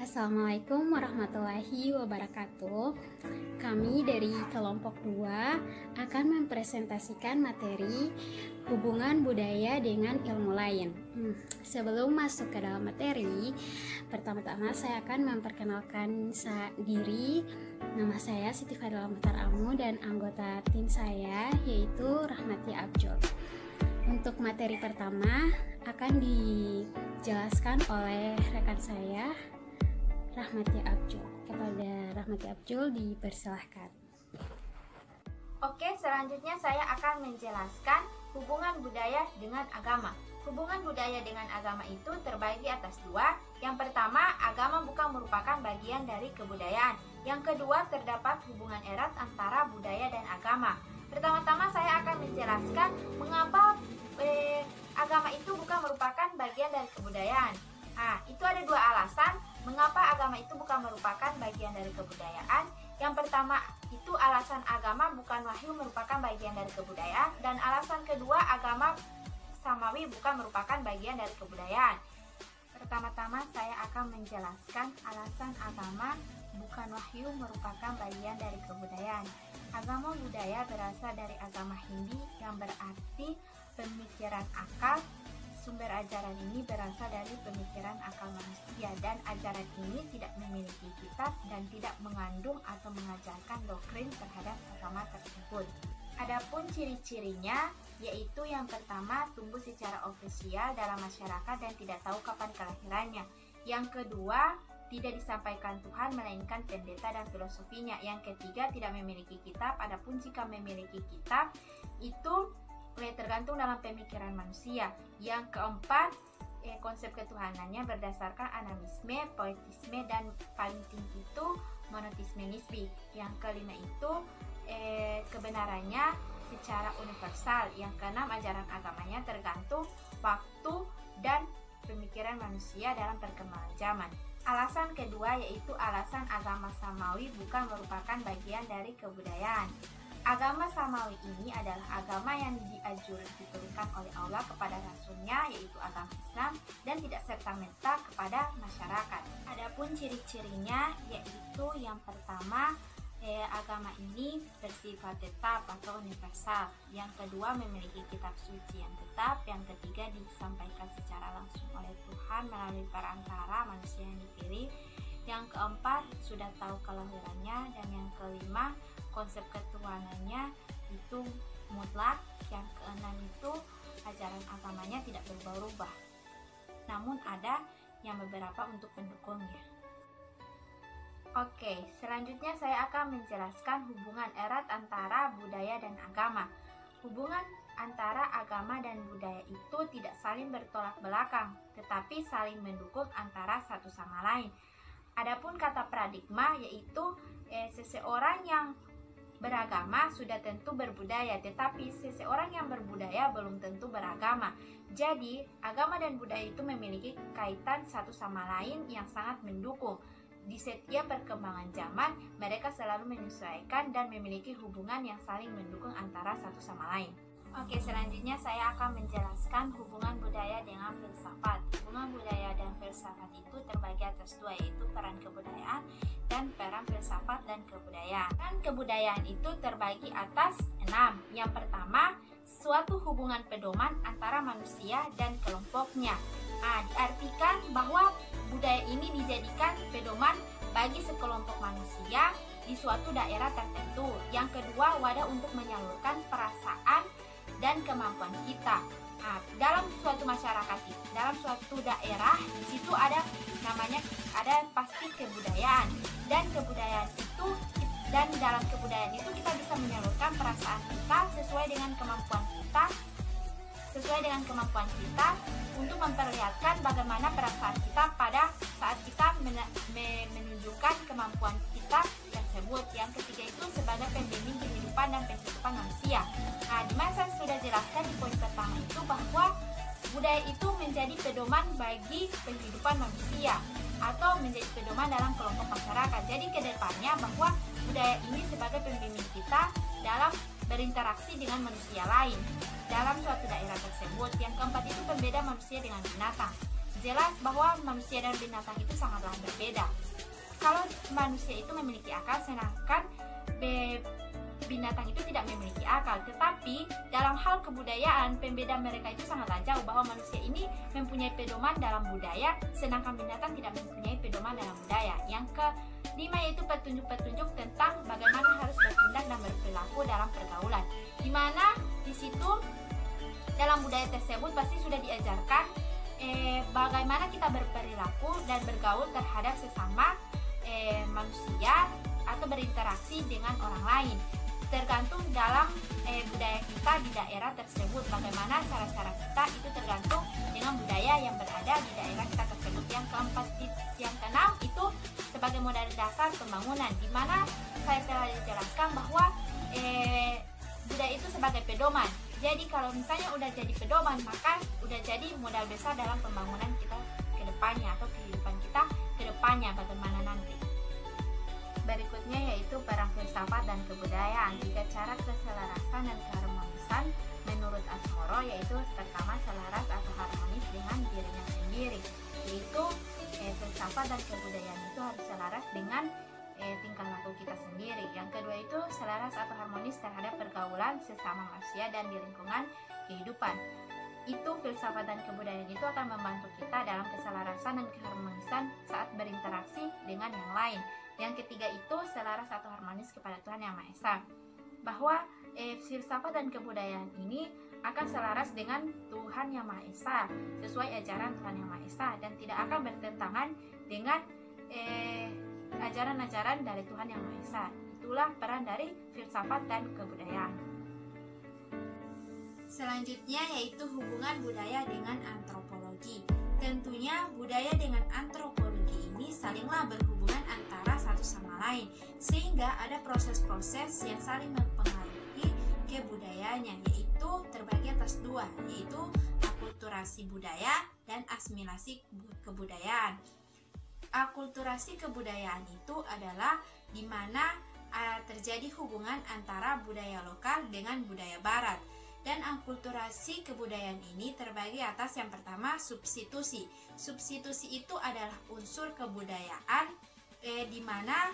Assalamualaikum warahmatullahi wabarakatuh. Kami dari kelompok 2 akan mempresentasikan materi hubungan budaya dengan ilmu lain. Sebelum masuk ke dalam materi, pertama-tama saya akan memperkenalkan diri. Nama saya Siti Fadila Muhtar Amu dan anggota tim saya yaitu Rahmati Abjul. Untuk materi pertama akan dijelaskan oleh rekan saya Rahmati Abjul. Kepada Rahmati Abjul dipersilahkan. Oke, selanjutnya saya akan menjelaskan hubungan budaya dengan agama. Hubungan budaya dengan agama itu terbagi atas dua. Yang pertama, agama bukan merupakan bagian dari kebudayaan. Yang kedua, terdapat hubungan erat antara budaya dan agama. Pertama-tama saya akan menjelaskan mengapa agama itu bukan merupakan bagian dari kebudayaan. Itu ada dua alasan mengapa agama itu bukan merupakan bagian dari kebudayaan. Yang pertama itu alasan agama bukan wahyu merupakan bagian dari kebudayaan, dan alasan kedua agama samawi bukan merupakan bagian dari kebudayaan. Pertama-tama saya akan menjelaskan alasan agama bukan wahyu merupakan bagian dari kebudayaan. Agama budaya berasal dari agama Hindi yang berarti pemikiran akal. Sumber ajaran ini berasal dari pemikiran akal manusia, dan ajaran ini tidak memiliki kitab dan tidak mengandung atau mengajarkan doktrin terhadap agama tersebut. Adapun ciri-cirinya yaitu yang pertama, tumbuh secara ofisial dalam masyarakat dan tidak tahu kapan kelahirannya. Yang kedua, tidak disampaikan Tuhan melainkan pendeta dan filosofinya. Yang ketiga, tidak memiliki kitab. Adapun jika memiliki kitab itu tergantung dalam pemikiran manusia. Yang keempat, konsep ketuhanannya berdasarkan animisme, poetisme, dan paling tinggi itu monotisme nisbi. Yang kelima itu kebenarannya secara universal. Yang keenam, ajaran agamanya tergantung waktu dan pemikiran manusia dalam perkembangan zaman. Alasan kedua yaitu alasan agama samawi bukan merupakan bagian dari kebudayaan. Agama samawi ini adalah agama yang diturunkan oleh Allah kepada Rasulnya, yaitu agama Islam, dan tidak serta-merta kepada masyarakat. Adapun ciri-cirinya yaitu yang pertama, agama ini bersifat tetap atau universal. Yang kedua, memiliki kitab suci yang tetap. Yang ketiga, disampaikan secara langsung oleh Tuhan melalui perantara manusia yang dipilih. Yang keempat, sudah tahu kelahirannya. Dan yang kelima, konsep ketuhanannya itu mutlak. Yang keenam itu ajaran agamanya tidak berubah-ubah, namun ada yang beberapa untuk pendukungnya. Oke, selanjutnya saya akan menjelaskan hubungan erat antara budaya dan agama. Hubungan antara agama dan budaya itu tidak saling bertolak belakang, tetapi saling mendukung antara satu sama lain. Adapun kata paradigma yaitu seseorang yang beragama sudah tentu berbudaya, tetapi seseorang yang berbudaya belum tentu beragama. Jadi, agama dan budaya itu memiliki kaitan satu sama lain yang sangat mendukung. Di setiap perkembangan zaman, mereka selalu menyesuaikan dan memiliki hubungan yang saling mendukung antara satu sama lain. Oke, selanjutnya saya akan menjelaskan hubungan budaya dengan filsafat. Hubungan budaya dan filsafat itu terbagi atas dua, yaitu peran kebudayaan dan peran filsafat dan kebudayaan. Peran kebudayaan itu terbagi atas 6. Yang pertama, suatu hubungan pedoman antara manusia dan kelompoknya. Diartikan bahwa budaya ini dijadikan pedoman bagi sekelompok manusia di suatu daerah tertentu. Yang kedua, wadah untuk menyalurkan perasaan dan kemampuan kita. Dalam suatu masyarakat, dalam suatu daerah, di situ ada pasti kebudayaan, dan kebudayaan itu, dan dalam kebudayaan itu kita bisa menyalurkan perasaan kita sesuai dengan kemampuan kita untuk memperlihatkan bagaimana perasaan kita pada saat kita menunjukkan kemampuan kita tersebut. Yang ketiga itu sebagai pembimbing kehidupan dan kehidupan manusia. Dimana saya sudah jelaskan di poin pertama itu bahwa budaya itu menjadi pedoman bagi kehidupan manusia atau menjadi pedoman dalam kelompok masyarakat. Jadi kedepannya bahwa budaya ini sebagai pembimbing kita dalam berinteraksi dengan manusia lain dalam suatu daerah tersebut. Yang keempat itu pembeda manusia dengan binatang. jelas bahwa manusia dan binatang itu sangatlah berbeda. Kalau manusia itu memiliki akal, sedangkan binatang itu tidak memiliki akal. Tetapi dalam hal kebudayaan, pembeda mereka itu sangatlah jauh, bahwa manusia ini mempunyai pedoman dalam budaya, sedangkan binatang tidak mempunyai pedoman dalam budaya. Yang kelima yaitu petunjuk-petunjuk tentang bagaimana harus bertindak dan berperilaku dalam pergaulan, di mana di situ dalam budaya tersebut pasti sudah diajarkan bagaimana kita berperilaku dan bergaul terhadap sesama manusia atau berinteraksi dengan orang lain. Tergantung dalam budaya kita di daerah tersebut, bagaimana cara-cara kita itu tergantung dengan budaya yang berada di daerah kita tersebut. Yang keenam itu sebagai modal dasar pembangunan, di mana saya telah dijelaskan bahwa budaya itu sebagai pedoman. Jadi kalau misalnya udah jadi pedoman, maka udah jadi modal besar dalam pembangunan kita ke depannya atau kehidupan kita ke depannya bagaimana nanti. Berikutnya yaitu perang filsafat dan kebudayaan. 3 cara keselarasan dan keharmonisan menurut Asmoro, yaitu pertama selaras atau harmonis dengan dirinya sendiri, yaitu filsafat dan kebudayaan itu harus selaras dengan tingkah laku kita sendiri. Yang kedua itu selaras atau harmonis terhadap pergaulan sesama manusia dan di lingkungan kehidupan. Itu filsafat dan kebudayaan itu akan membantu kita dalam keselarasan dan keharmonisan saat berinteraksi dengan yang lain. Yang ketiga itu selaras atau harmonis kepada Tuhan Yang Maha Esa, bahwa filsafat dan kebudayaan ini akan selaras dengan Tuhan Yang Maha Esa sesuai ajaran Tuhan Yang Maha Esa dan tidak akan bertentangan dengan ajaran-ajaran dari Tuhan Yang Maha Esa. Itulah peran dari filsafat dan kebudayaan. Selanjutnya yaitu hubungan budaya dengan antropologi. Tentunya budaya dengan antropologi ini salinglah berhubungan antara satu sama lain, sehingga ada proses-proses yang saling mempengaruhi kebudayaannya, yaitu terbagi atas 2, yaitu akulturasi budaya dan asimilasi kebudayaan. Akulturasi kebudayaan itu adalah di mana terjadi hubungan antara budaya lokal dengan budaya barat. Dan akulturasi kebudayaan ini terbagi atas yang pertama substitusi. Substitusi itu adalah unsur kebudayaan di mana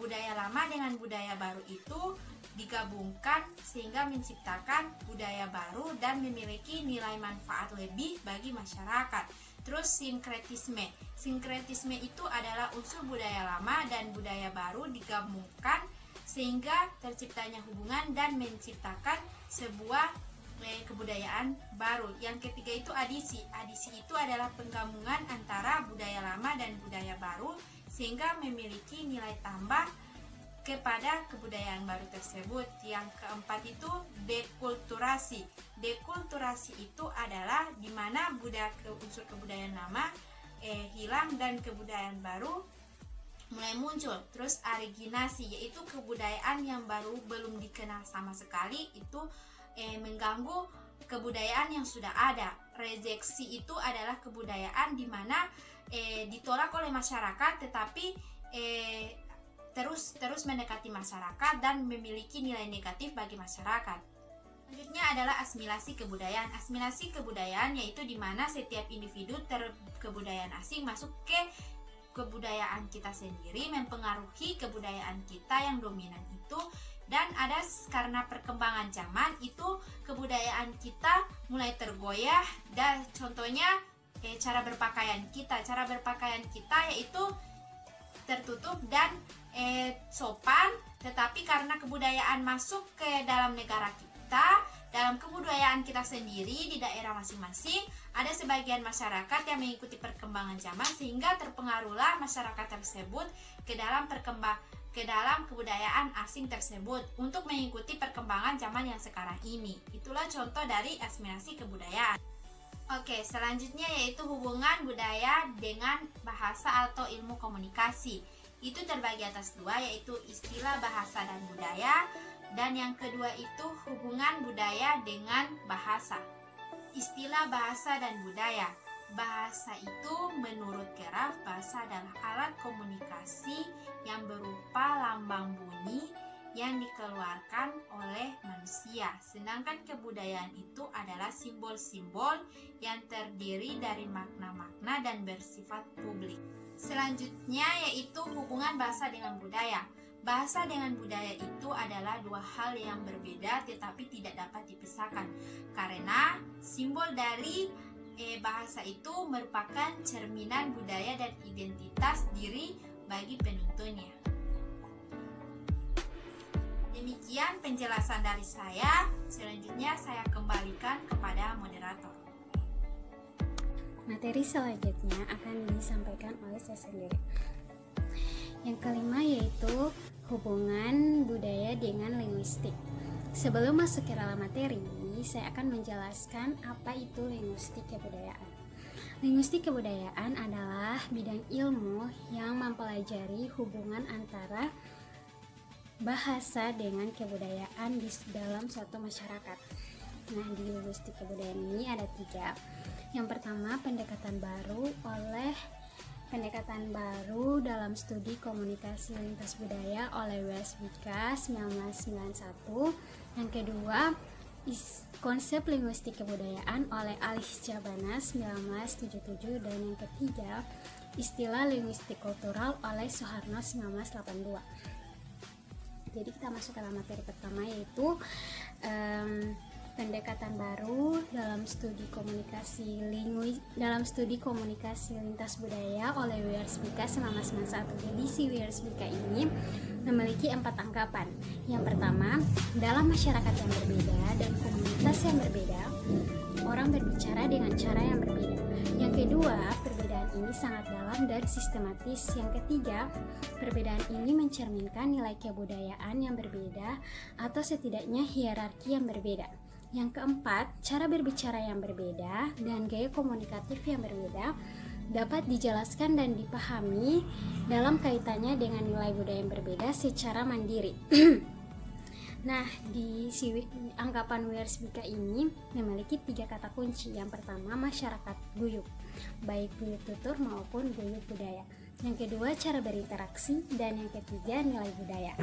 budaya lama dengan budaya baru itu digabungkan sehingga menciptakan budaya baru dan memiliki nilai manfaat lebih bagi masyarakat. Terus sinkretisme. Sinkretisme itu adalah unsur budaya lama dan budaya baru digabungkan sehingga terciptanya hubungan dan menciptakan sebuah kebudayaan baru. Yang ketiga itu adisi. Adisi itu adalah penggabungan antara budaya lama dan budaya baru sehingga memiliki nilai tambah kepada kebudayaan baru tersebut. Yang keempat itu dekulturasi. Dekulturasi itu adalah di mana unsur kebudayaan lama hilang dan kebudayaan baru mulai muncul. Terus originasi, yaitu kebudayaan yang baru belum dikenal sama sekali itu mengganggu kebudayaan yang sudah ada. Rejeksi itu adalah kebudayaan di mana ditolak oleh masyarakat tetapi terus mendekati masyarakat dan memiliki nilai negatif bagi masyarakat. Selanjutnya adalah asimilasi kebudayaan. Asimilasi kebudayaan yaitu di mana setiap individu kebudayaan asing masuk ke kebudayaan kita sendiri, mempengaruhi kebudayaan kita yang dominan itu, dan ada karena perkembangan zaman itu kebudayaan kita mulai tergoyah. Dan contohnya cara berpakaian kita yaitu tertutup dan sopan, tetapi karena kebudayaan masuk ke dalam negara kita, dalam kebudayaan kita sendiri di daerah masing-masing, ada sebagian masyarakat yang mengikuti perkembangan zaman sehingga terpengaruhlah masyarakat tersebut ke dalam kebudayaan asing tersebut untuk mengikuti perkembangan zaman yang sekarang ini. Itulah contoh dari asimilasi kebudayaan. Oke, selanjutnya yaitu hubungan budaya dengan bahasa atau ilmu komunikasi. Itu terbagi atas 2, yaitu istilah bahasa dan budaya, dan yang kedua itu hubungan budaya dengan bahasa. Istilah bahasa dan budaya. Bahasa itu menurut Graff, bahasa adalah alat komunikasi yang berupa lambang bunyi yang dikeluarkan oleh manusia. Sedangkan kebudayaan itu adalah simbol-simbol yang terdiri dari makna-makna dan bersifat publik. Selanjutnya yaitu hubungan bahasa dengan budaya. Bahasa dengan budaya itu adalah dua hal yang berbeda tetapi tidak dapat dipisahkan, karena simbol dari bahasa itu merupakan cerminan budaya dan identitas diri bagi penuntunnya. Demikian penjelasan dari saya. Selanjutnya saya kembalikan kepada moderator. Materi selanjutnya akan disampaikan oleh saya sendiri. Yang kelima yaitu hubungan budaya dengan linguistik. Sebelum masuk ke dalam materi, saya akan menjelaskan apa itu linguistik kebudayaan. Linguistik kebudayaan adalah bidang ilmu yang mempelajari hubungan antara bahasa dengan kebudayaan di dalam suatu masyarakat. Nah, di linguistik kebudayaan ini ada 3. Yang pertama, pendekatan dalam studi komunikasi lintas budaya oleh Wiersbicka 1991. Yang kedua, konsep linguistik kebudayaan oleh Alice Jabana 1977. Dan yang ketiga, istilah linguistik kultural oleh Soeharno 1982. Jadi kita masuk ke dalam materi pertama, yaitu pendekatan baru dalam studi komunikasi lintas budaya oleh Wiersbicka 1991. Jadi si Wiersbicka ini memiliki 4 anggapan. Yang pertama, dalam masyarakat yang berbeda dan komunitas yang berbeda, orang berbicara dengan cara yang berbeda. Yang kedua, perbedaan ini sangat dalam dan sistematis. Yang ketiga, perbedaan ini mencerminkan nilai kebudayaan yang berbeda atau setidaknya hierarki yang berbeda. Yang keempat, cara berbicara yang berbeda dan gaya komunikatif yang berbeda dapat dijelaskan dan dipahami dalam kaitannya dengan nilai budaya yang berbeda secara mandiri. Nah, di anggapan Wiersbicka ini memiliki 3 kata kunci. Yang pertama, masyarakat guyup, baik guyup tutur maupun guyup budaya. Yang kedua, cara berinteraksi, dan yang ketiga, nilai budaya.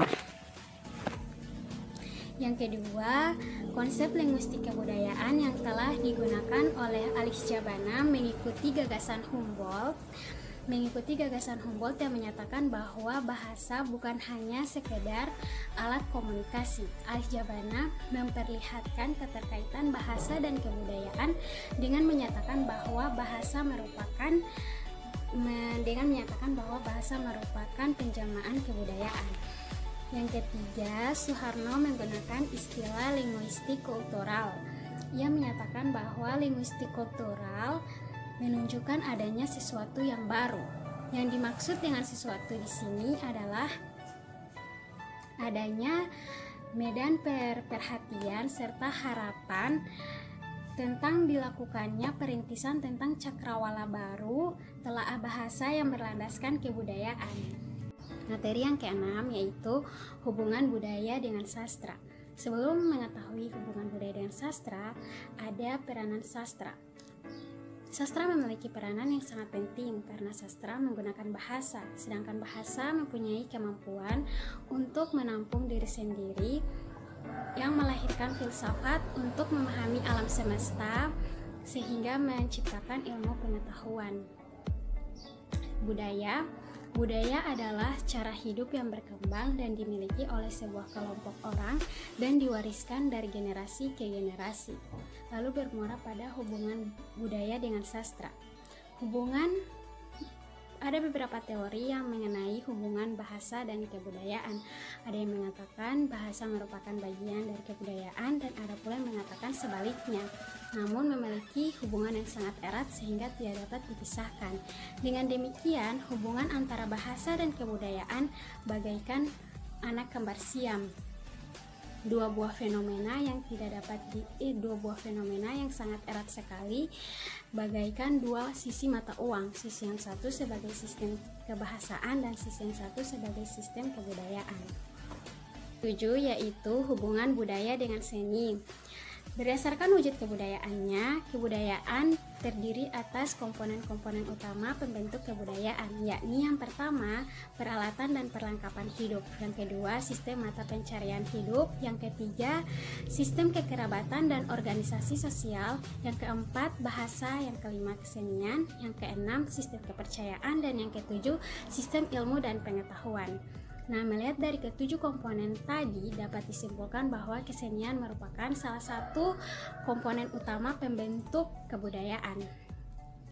Yang kedua, konsep linguistik kebudayaan yang telah digunakan oleh Alice Jabana mengikuti gagasan Humboldt yang menyatakan bahwa bahasa bukan hanya sekedar alat komunikasi. Alice Jabana memperlihatkan keterkaitan bahasa dan kebudayaan dengan menyatakan bahwa bahasa merupakan penjamaan kebudayaan. Yang ketiga, Soeharno menggunakan istilah linguistik kultural. Ia menyatakan bahwa linguistik kultural menunjukkan adanya sesuatu yang baru. Yang dimaksud dengan sesuatu di sini adalah adanya medan perhatian serta harapan tentang dilakukannya perintisan tentang cakrawala baru telah bahasa yang berlandaskan kebudayaan. Materi yang keenam yaitu hubungan budaya dengan sastra. Sebelum mengetahui hubungan budaya dengan sastra, ada peranan sastra. Sastra memiliki peranan yang sangat penting karena sastra menggunakan bahasa, sedangkan bahasa mempunyai kemampuan untuk menampung diri sendiri yang melahirkan filsafat untuk memahami alam semesta sehingga menciptakan ilmu pengetahuan. Budaya adalah cara hidup yang berkembang dan dimiliki oleh sebuah kelompok orang dan diwariskan dari generasi ke generasi. Lalu bermuara pada hubungan budaya dengan sastra. Ada beberapa teori yang mengenai hubungan bahasa dan kebudayaan. Ada yang mengatakan bahasa merupakan bagian dari kebudayaan dan ada pula yang mengatakan sebaliknya. Namun memiliki hubungan yang sangat erat sehingga tidak dapat dipisahkan. Dengan demikian, hubungan antara bahasa dan kebudayaan bagaikan anak kembar siam. Dua buah fenomena yang sangat erat sekali, bagaikan dua sisi mata uang. Sisi yang satu sebagai sistem kebahasaan dan sisi yang satu sebagai sistem kebudayaan. 7 yaitu hubungan budaya dengan seni. Berdasarkan wujud kebudayaannya, kebudayaan terdiri atas komponen-komponen utama pembentuk kebudayaan, yakni yang pertama, peralatan dan perlengkapan hidup, yang kedua, sistem mata pencarian hidup, yang ketiga, sistem kekerabatan dan organisasi sosial, yang keempat, bahasa, yang kelima, kesenian, yang keenam, sistem kepercayaan, dan yang ketujuh, sistem ilmu dan pengetahuan. Nah, melihat dari ketujuh komponen tadi, dapat disimpulkan bahwa kesenian merupakan salah satu komponen utama pembentuk kebudayaan.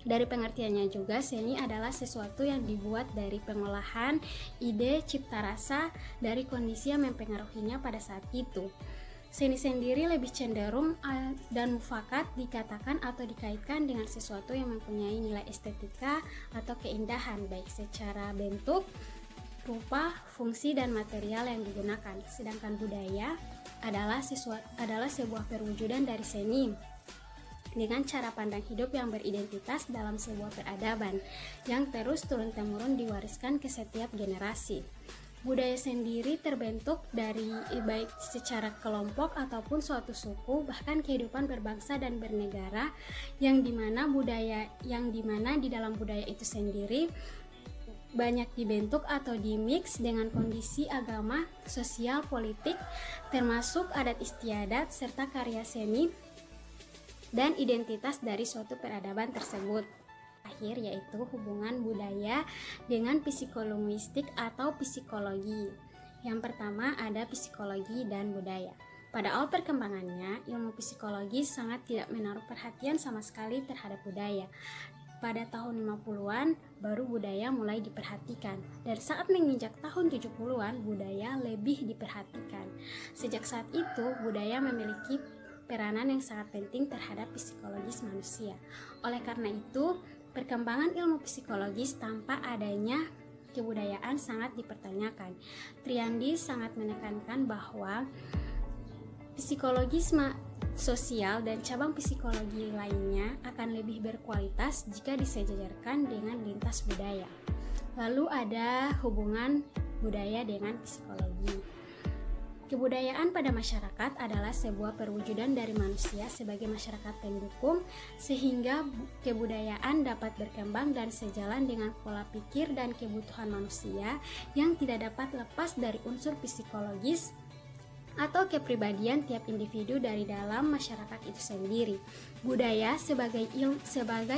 Dari pengertiannya juga, seni adalah sesuatu yang dibuat dari pengolahan ide cipta rasa dari kondisi yang mempengaruhinya pada saat itu. Seni sendiri lebih cenderung dan mufakat dikatakan atau dikaitkan dengan sesuatu yang mempunyai nilai estetika atau keindahan, baik secara bentuk, rupa, fungsi, dan material yang digunakan. Sedangkan budaya adalah sebuah perwujudan dari seni dengan cara pandang hidup yang beridentitas dalam sebuah peradaban yang terus turun-temurun diwariskan ke setiap generasi. Budaya sendiri terbentuk dari baik secara kelompok ataupun suatu suku, bahkan kehidupan berbangsa dan bernegara, yang dimana di dalam budaya itu sendiri banyak dibentuk atau dimix dengan kondisi agama, sosial, politik, termasuk adat istiadat, serta karya seni dan identitas dari suatu peradaban tersebut. Akhir yaitu hubungan budaya dengan psikolinguistik atau psikologi. Yang pertama ada psikologi dan budaya. Pada awal perkembangannya, ilmu psikologi sangat tidak menaruh perhatian sama sekali terhadap budaya. Pada tahun 50-an, baru budaya mulai diperhatikan. Dari saat menginjak tahun 70-an, budaya lebih diperhatikan. Sejak saat itu, budaya memiliki peranan yang sangat penting terhadap psikologis manusia. Oleh karena itu, perkembangan ilmu psikologis tanpa adanya kebudayaan sangat dipertanyakan. Triandi sangat menekankan bahwa psikologisme sosial dan cabang psikologi lainnya akan lebih berkualitas jika disejajarkan dengan lintas budaya. Lalu ada hubungan budaya dengan psikologi. Kebudayaan pada masyarakat adalah sebuah perwujudan dari manusia sebagai masyarakat pendukung, sehingga kebudayaan dapat berkembang dan sejalan dengan pola pikir dan kebutuhan manusia yang tidak dapat lepas dari unsur psikologis atau kepribadian tiap individu dari dalam masyarakat itu sendiri. Budaya sebagai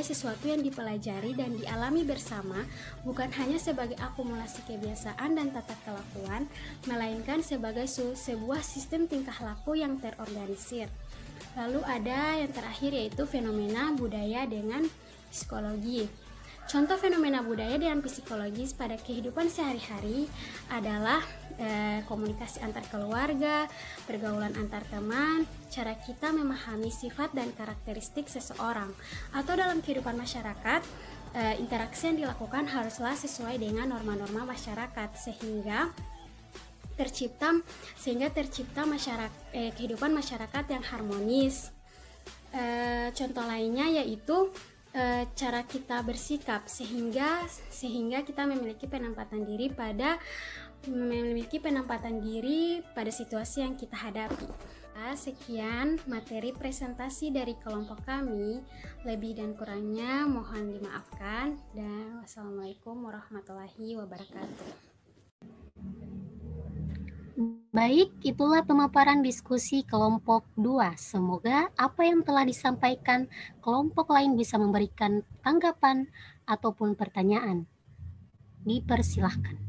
sesuatu yang dipelajari dan dialami bersama, bukan hanya sebagai akumulasi kebiasaan dan tata kelakuan, melainkan sebagai sebuah sistem tingkah laku yang terorganisir. Lalu ada yang terakhir yaitu fenomena budaya dengan psikologi. Contoh fenomena budaya dengan psikologis pada kehidupan sehari-hari adalah komunikasi antar keluarga, pergaulan antar teman, cara kita memahami sifat dan karakteristik seseorang, atau dalam kehidupan masyarakat, interaksi yang dilakukan haruslah sesuai dengan norma-norma masyarakat sehingga tercipta kehidupan masyarakat yang harmonis. Contoh lainnya yaitu cara kita bersikap sehingga kita memiliki penempatan diri pada situasi yang kita hadapi. Sekian materi presentasi dari kelompok kami. Lebih dan kurangnya mohon dimaafkan, dan wassalamualaikum warahmatullahi wabarakatuh. Baik, itulah pemaparan diskusi kelompok 2. Semoga apa yang telah disampaikan kelompok lain bisa memberikan tanggapan ataupun pertanyaan. Dipersilahkan.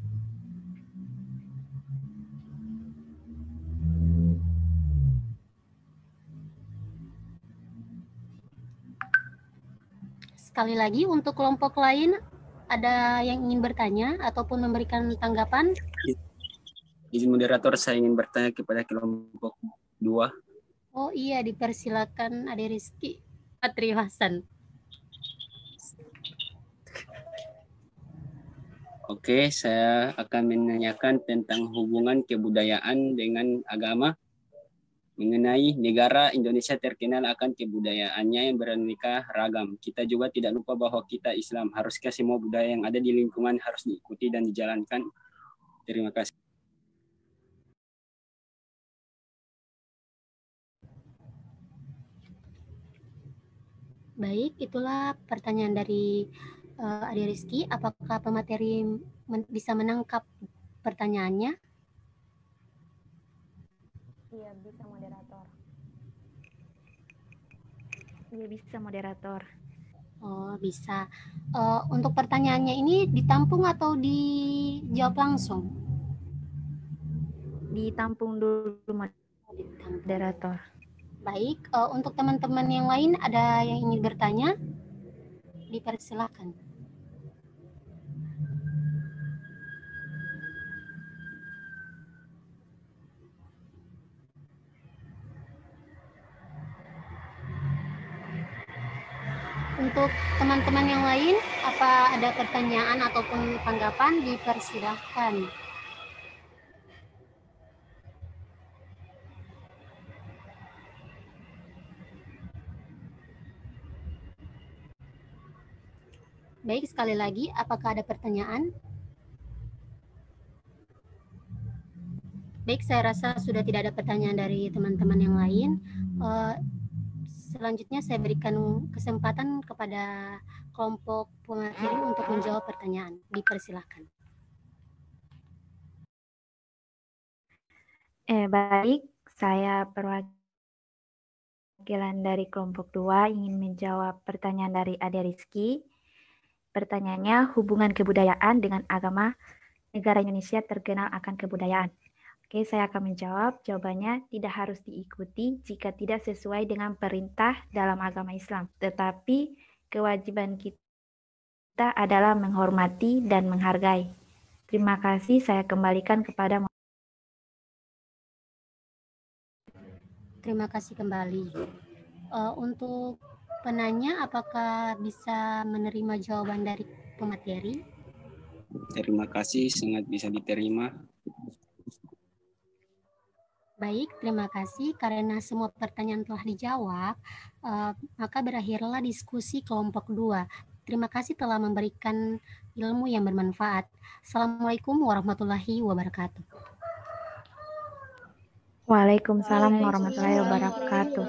Sekali lagi untuk kelompok lain, ada yang ingin bertanya ataupun memberikan tanggapan? Izin moderator, saya ingin bertanya kepada kelompok 2. Oh iya, dipersilakan Ade Rizky Patri Hasan. Oke, saya akan menanyakan tentang hubungan kebudayaan dengan agama. Mengenai negara Indonesia terkenal akan kebudayaannya yang beraneka ragam. Kita juga tidak lupa bahwa kita Islam. Haruskah semua budaya yang ada di lingkungan harus diikuti dan dijalankan? Terima kasih. Baik, itulah pertanyaan dari Ade Rizky. Apakah pemateri bisa menangkap pertanyaannya? Iya, bisa moderator. Iya, bisa moderator. Oh, bisa. Untuk pertanyaannya ini ditampung atau dijawab langsung? Ditampung dulu moderator. Baik, untuk teman-teman yang lain ada yang ingin bertanya? Dipersilakan. Untuk teman-teman yang lain, apa ada pertanyaan ataupun tanggapan? Dipersilahkan. Baik, sekali lagi, apakah ada pertanyaan? Baik, saya rasa sudah tidak ada pertanyaan dari teman-teman yang lain. Selanjutnya saya berikan kesempatan kepada kelompok pemateri untuk menjawab pertanyaan. Dipersilahkan. Baik, saya perwakilan dari kelompok 2 ingin menjawab pertanyaan dari Ade Rizky. Pertanyaannya, hubungan kebudayaan dengan agama negara Indonesia terkenal akan kebudayaan. Oke, saya akan menjawab. Jawabannya tidak harus diikuti jika tidak sesuai dengan perintah dalam agama Islam. Tetapi kewajiban kita adalah menghormati dan menghargai. Terima kasih, saya kembalikan kepada Terima kasih kembali. Untuk penanya, apakah bisa menerima jawaban dari pemateri? Terima kasih, sangat bisa diterima. Baik, terima kasih. Karena semua pertanyaan telah dijawab, maka berakhirlah diskusi kelompok 2. Terima kasih telah memberikan ilmu yang bermanfaat. Assalamualaikum warahmatullahi wabarakatuh. Waalaikumsalam warahmatullahi wabarakatuh.